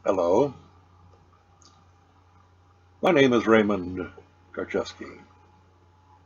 Hello, my name is Raymond Karchevsky,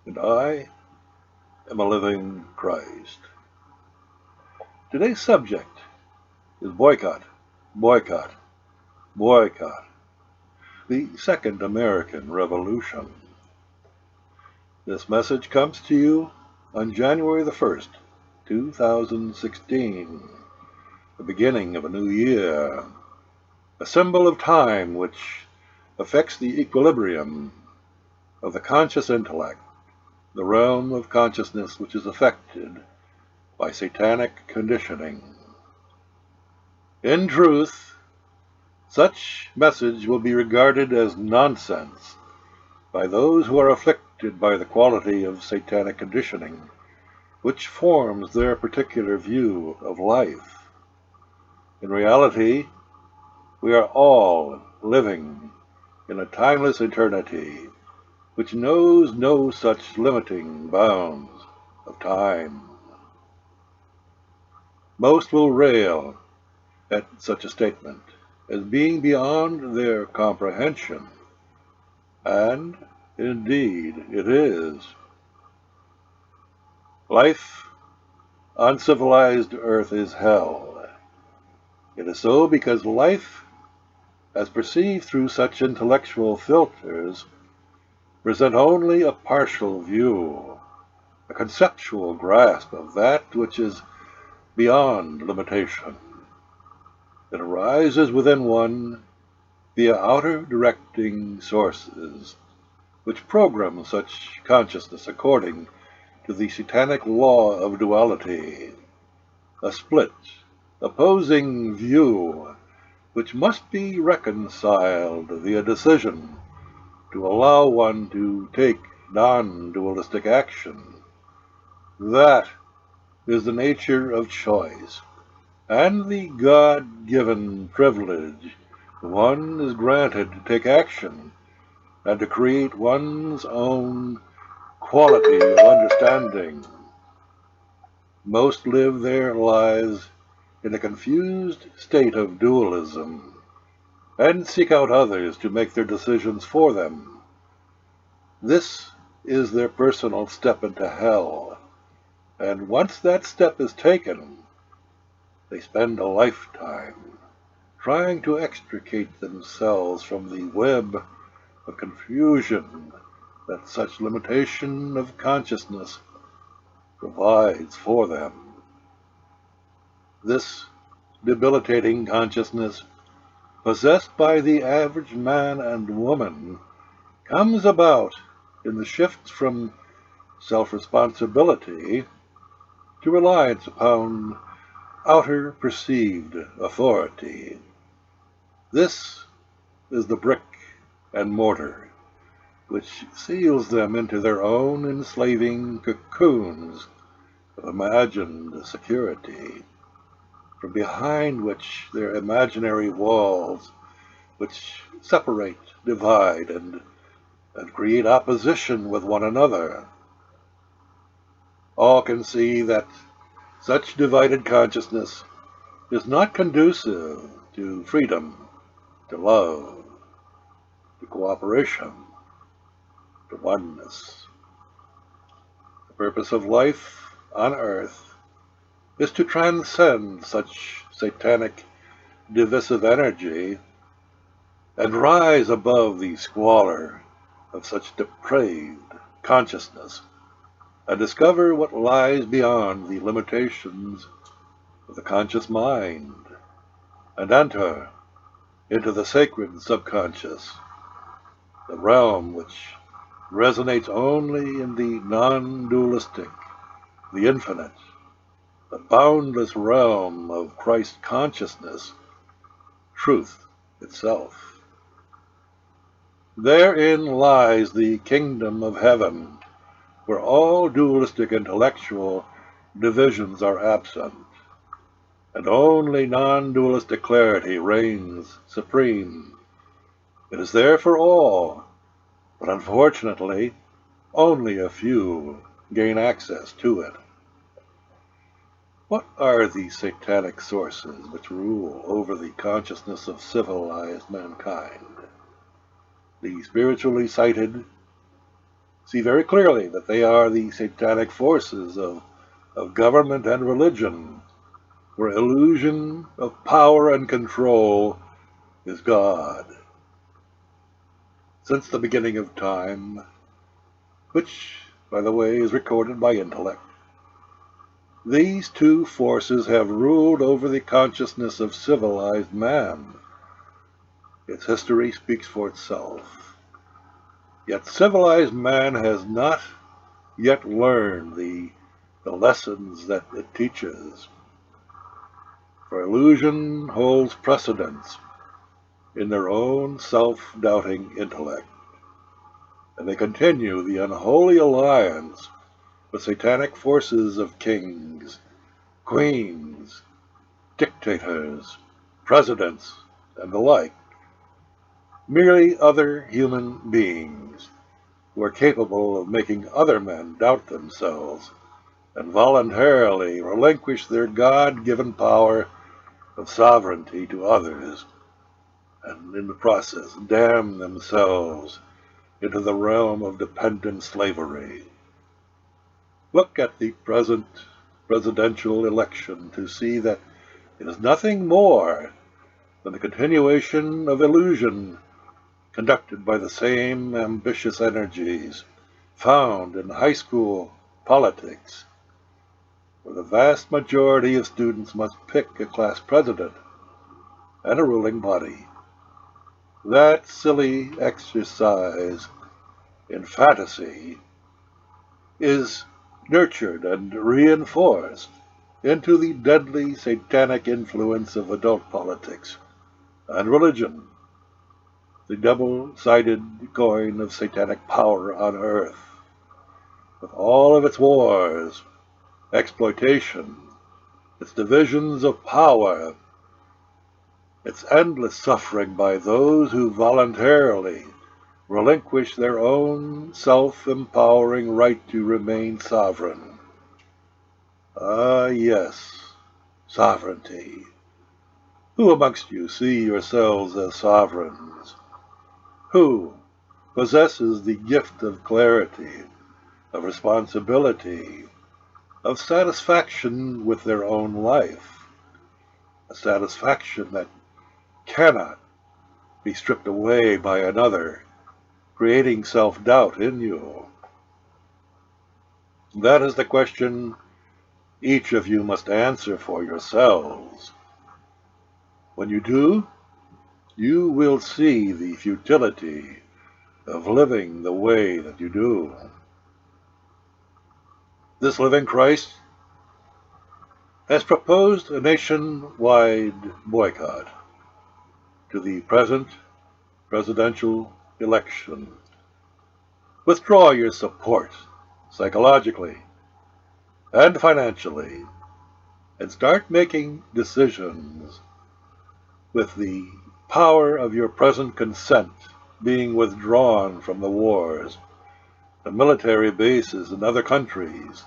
and I am a living Christ. Today's subject is boycott, boycott, boycott, the Second American Revolution. This message comes to you on January the 1st, 2016, the beginning of a new year, a symbol of time which affects the equilibrium of the conscious intellect, the realm of consciousness which is affected by satanic conditioning. In truth, such message will be regarded as nonsense by those who are afflicted by the quality of satanic conditioning, which forms their particular view of life. In reality, we are all living in a timeless eternity which knows no such limiting bounds of time. Most will rail at such a statement as being beyond their comprehension, and indeed it is. Life on civilized earth is hell. It is so because life, as perceived through such intellectual filters, present only a partial view, a conceptual grasp of that which is beyond limitation. It arises within one via outer directing sources, which program such consciousness according to the satanic law of duality, a split, opposing view, which must be reconciled via decision to allow one to take non-dualistic action. That is the nature of choice, and the God-given privilege one is granted to take action and to create one's own quality of understanding. Most live their lives in a confused state of dualism and seek out others to make their decisions for them. This is their personal step into hell, and once that step is taken, they spend a lifetime trying to extricate themselves from the web of confusion that such limitation of consciousness provides for them. This debilitating consciousness, possessed by the average man and woman, comes about in the shifts from self-responsibility to reliance upon outer perceived authority. This is the brick and mortar which seals them into their own enslaving cocoons of imagined security, from behind which their imaginary walls, which separate, divide, and create opposition with one another. All can see that such divided consciousness is not conducive to freedom, to love, to cooperation, to oneness. The purpose of life on earth is to transcend such satanic divisive energy and rise above the squalor of such depraved consciousness and discover what lies beyond the limitations of the conscious mind and enter into the sacred subconscious, the realm which resonates only in the non-dualistic, the infinite, the boundless realm of Christ consciousness, truth itself. Therein lies the kingdom of heaven, where all dualistic intellectual divisions are absent, and only non-dualistic clarity reigns supreme. It is there for all, but unfortunately, only a few gain access to it. What are the satanic sources which rule over the consciousness of civilized mankind? The spiritually sighted see very clearly that they are the satanic forces of government and religion, where illusion of power and control is God. Since the beginning of time, which, by the way, is recorded by intellect, these two forces have ruled over the consciousness of civilized man. Its history speaks for itself. Yet civilized man has not yet learned the lessons that it teaches. For illusion holds precedence in their own self-doubting intellect, and they continue the unholy alliance with satanic forces of kings, queens, dictators, presidents, and the like, merely other human beings who are capable of making other men doubt themselves and voluntarily relinquish their God-given power of sovereignty to others, and in the process damn themselves into the realm of dependent slavery. Look at the present presidential election to see that it is nothing more than the continuation of illusion conducted by the same ambitious energies found in high school politics, where the vast majority of students must pick a class president and a ruling body. That silly exercise in fantasy is nurtured and reinforced into the deadly satanic influence of adult politics and religion, the double-sided coin of satanic power on earth, with all of its wars, exploitation, its divisions of power, its endless suffering by those who voluntarily relinquish their own self-empowering right to remain sovereign. Ah, yes, sovereignty. Who amongst you see yourselves as sovereigns? Who possesses the gift of clarity, of responsibility, of satisfaction with their own life, a satisfaction that cannot be stripped away by another, creating self-doubt in you? That is the question each of you must answer for yourselves. When you do, you will see the futility of living the way that you do. This living Christ has proposed a nationwide boycott to the present presidential election. Withdraw your support psychologically and financially, and start making decisions with the power of your present consent being withdrawn from the wars, the military bases in other countries.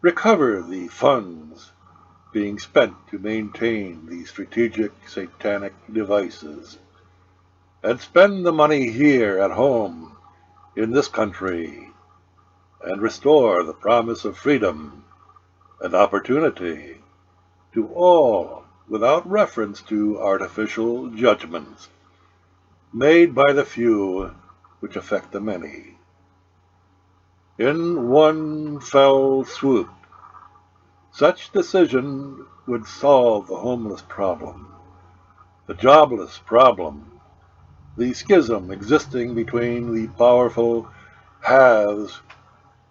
Recover the funds being spent to maintain the strategic satanic devices, and spend the money here at home in this country, and restore the promise of freedom and opportunity to all without reference to artificial judgments made by the few which affect the many. In one fell swoop, such decision would solve the homeless problem, the jobless problem, the schism existing between the powerful haves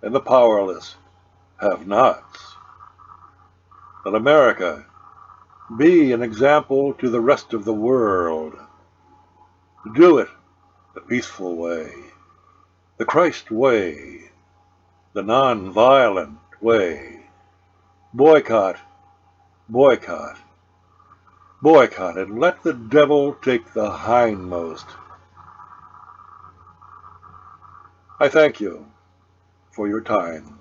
and the powerless have-nots. Let America be an example to the rest of the world. Do it the peaceful way, the Christ way, the non-violent way. Boycott, boycott, boycott, and let the devil take the hindmost. I thank you for your time.